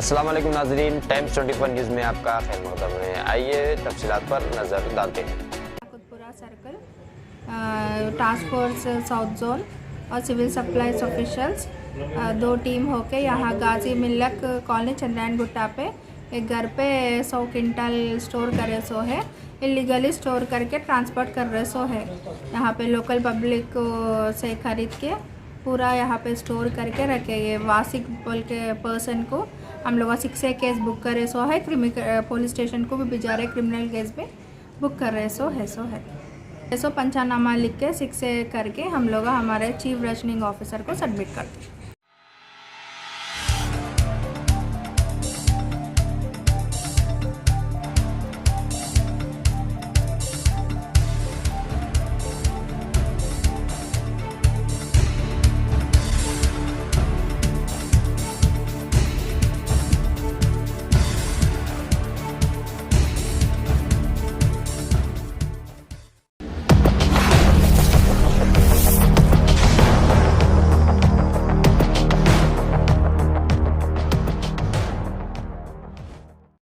अस्सलाम वालेकुम नाज़रीन, टाइम्स 24 न्यूज़ में आपका खैर मक़दम है। आइए तफसीलात पर नज़र डालते हैं। Kutpura circle, task force south zone और सिविल सप्लाईज ऑफिशियल्स 2 टीम होके यहाँ गाजी मिल्लक कॉलोनी चंद्रायन गुट्टा पे एक घर पे 100 क्विंटल स्टोर करे सो है, इलीगली स्टोर करके ट्रांसपोर्ट कर रहे सो है। यहाँ पे लोकल पब्लिक से ख़रीद के पूरा यहाँ पे स्टोर करके रखे। ये वासिक बोल के पर्सन को हम लोग 6A केस बुक करे सो है, पुलिस स्टेशन को भी भिजा रहे, क्रिमिनल केस पे बुक कर रहे सो है। ऐसो पंचानामा लिख के 6A करके हम लोग हमारे चीफ रशनिंग ऑफिसर को सबमिट करते हैं।